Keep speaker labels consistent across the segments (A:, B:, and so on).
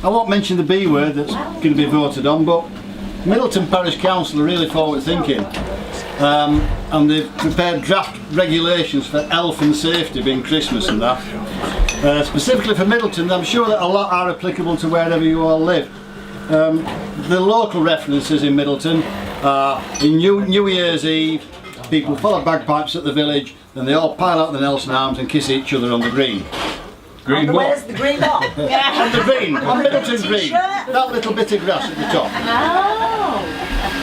A: I won't mention the B word that's going to be voted on, but Middleton Parish Council are really forward thinking, and they've prepared draft regulations for health and safety, being Christmas and that. Specifically for Middleton, I'm sure that a lot are applicable to wherever you all live. The local references in Middleton are in New Year's Eve, people follow bagpipes at the village and they all pile out the Nelson Arms and kiss each other on the green.
B: Green what?
C: Where's the green one?
A: On the green, on Middleton Green. That little bit of grass at the top.
C: Oh!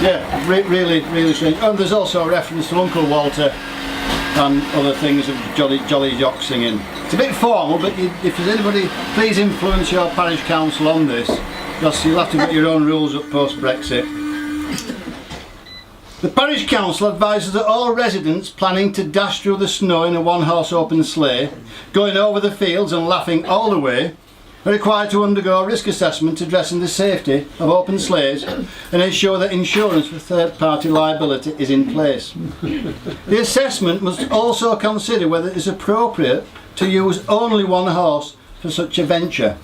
A: Yeah, really strange. And there's also a reference to Uncle Walter and other things of Jolly Jock singing. It's a bit formal, but if there's anybody, please influence your parish council on this, because you'll have to get your own rules up post-Brexit. The parish council advises that all residents planning to dash through the snow in a one-horse open sleigh, going over the fields and laughing all the way, are required to undergo a risk assessment addressing the safety of open sleighs and ensure that insurance for third-party liability is in place. The assessment must also consider whether it is appropriate to use only one horse for such a venture,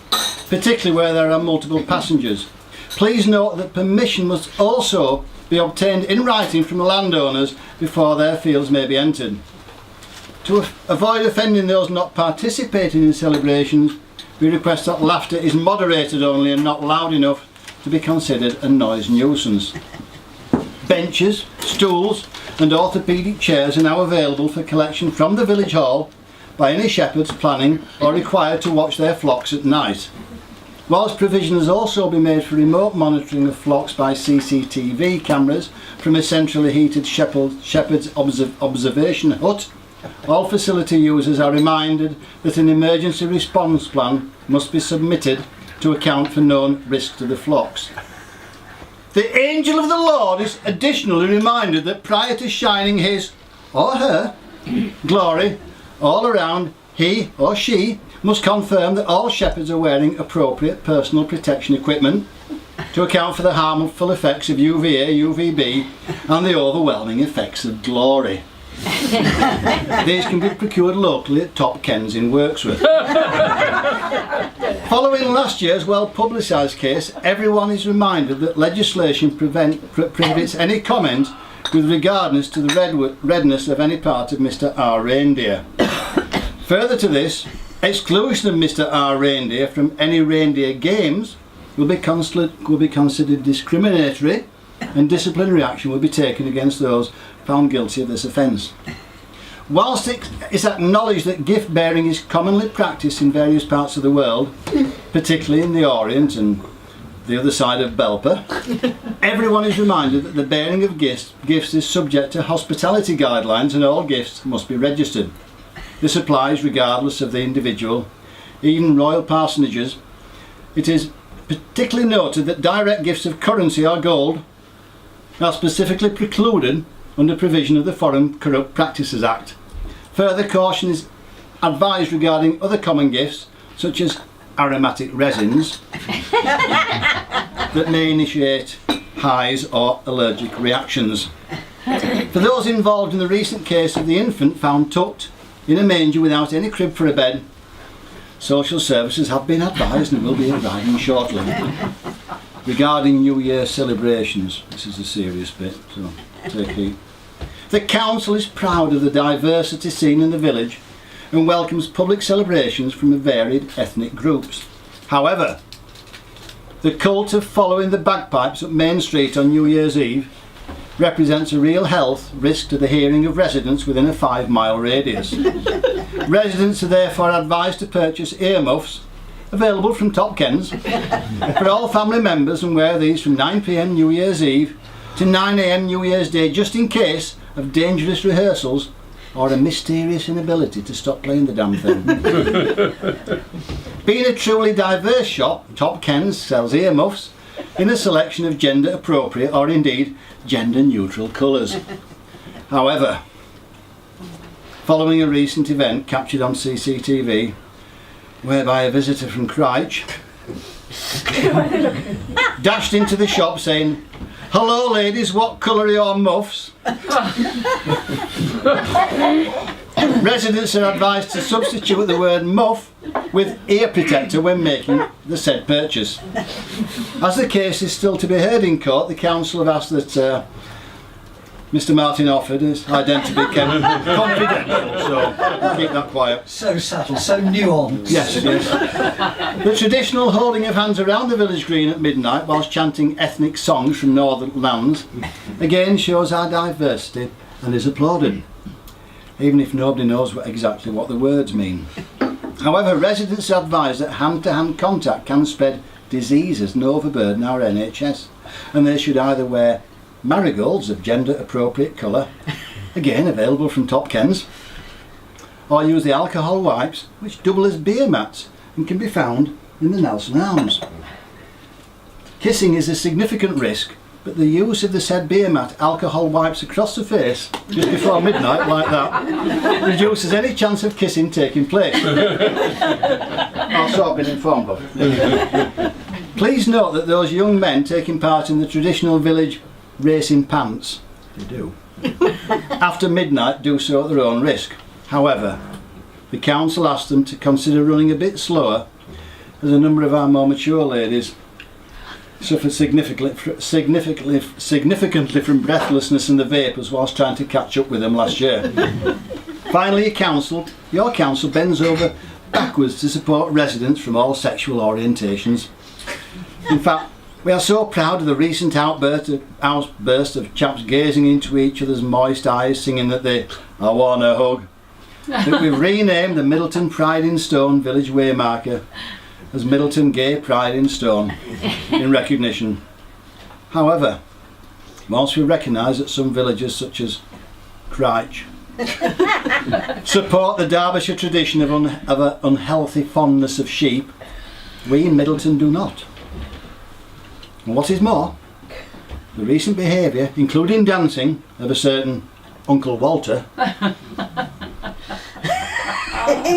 A: particularly where there are multiple passengers. Please note that permission must also be obtained in writing from the landowners before their fields may be entered. To avoid offending those not participating in celebrations, we request that laughter is moderated only and not loud enough to be considered a noise nuisance. Benches, stools and orthopaedic chairs are now available for collection from the village hall by any shepherds planning or required to watch their flocks at night. Whilst provision has also been made for remote monitoring of flocks by CCTV cameras from a centrally heated shepherd's observation hut, all facility users are reminded that an emergency response plan must be submitted to account for known risk to the flocks. The angel of the Lord is additionally reminded that prior to shining his or her glory all around, he or she must confirm that all shepherds are wearing appropriate personal protection equipment to account for the harmful effects of UVA, UVB and the overwhelming effects of glory. These can be procured locally at Top Kens in Wirksworth. Following last year's well publicised case, everyone is reminded that legislation prohibits any comment with regardless to the redness of any part of Mr R. Reindeer. Further to this, exclusion of Mr R. Reindeer from any reindeer games will be considered discriminatory, and disciplinary action will be taken against those found guilty of this offence. Whilst it is acknowledged that gift bearing is commonly practised in various parts of the world, particularly in the Orient and the other side of Belper, everyone is reminded that the bearing of gifts is subject to hospitality guidelines and all gifts must be registered. This applies regardless of the individual, even royal parsonages. It is particularly noted that direct gifts of currency or gold are specifically precluded under provision of the Foreign Corrupt Practices Act. Further caution is advised regarding other common gifts, such as aromatic resins, that may initiate highs or allergic reactions. For those involved in the recent case of the infant found tucked in a manger without any crib for a bed, social services have been advised and will be arriving shortly. Regarding New Year celebrations, this is a serious bit, so take heed. The council is proud of the diversity seen in the village and welcomes public celebrations from varied ethnic groups. However, the cult of following the bagpipes up Main Street on New Year's Eve represents a real health risk to the hearing of residents within a 5-mile radius. Residents are therefore advised to purchase earmuffs, available from Top Kens, for all family members and wear these from 9 PM New Year's Eve to 9 AM New Year's Day, just in case of dangerous rehearsals or a mysterious inability to stop playing the damn thing. Being a truly diverse shop, Top Kens sells earmuffs in a selection of gender appropriate or indeed gender neutral colours. However, following a recent event captured on CCTV whereby a visitor from Cryche dashed into the shop saying, "Hello ladies, what colour are your muffs?" Residents are advised to substitute the word muff with ear protector when making the said purchase. As the case is still to be heard in court, the council have asked that Mr. Martin offered his identity be kept confidential, so keep that quiet.
B: So subtle, so nuanced.
A: Yes, it is. The traditional holding of hands around the village green at midnight whilst chanting ethnic songs from northern lands again shows our diversity and is applauded, even if nobody knows exactly what the words mean. However, residents are advised that hand-to-hand contact can spread diseases and overburden our NHS, and they should either wear marigolds of gender appropriate colour, again available from Top Kens, or use the alcohol wipes which double as beer mats and can be found in the Nelson Arms. Kissing is a significant risk, but the use of the said beer mat alcohol wipes across the face just before midnight like that reduces any chance of kissing taking place. Also I've been informed of. Please note that those young men taking part in the traditional village racing pants, they do, after midnight do so at their own risk. However, the council asked them to consider running a bit slower, as a number of our more mature ladies suffered significantly from breathlessness and the vapours whilst trying to catch up with them last year. Finally, your council bends over backwards to support residents from all sexual orientations. In fact, we are so proud of the recent outburst of chaps gazing into each other's moist eyes singing that they "I want a hug" that we've renamed the Middleton Pride in Stone village waymarker as Middleton Gay Pride in Stone in recognition. However, whilst we recognise that some villages such as Cryche support the Derbyshire tradition of an unhealthy fondness of sheep, we in Middleton do not. And what is more, the recent behaviour, including dancing, of a certain Uncle Walter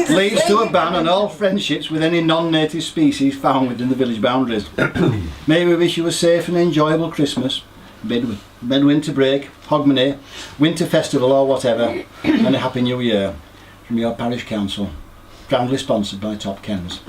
A: leads to a ban on all friendships with any non-native species found within the village boundaries. May we wish you a safe and enjoyable Christmas, midwinter break, Hogmanay, winter festival or whatever, and a happy new year from your parish council, proudly sponsored by Top Kens.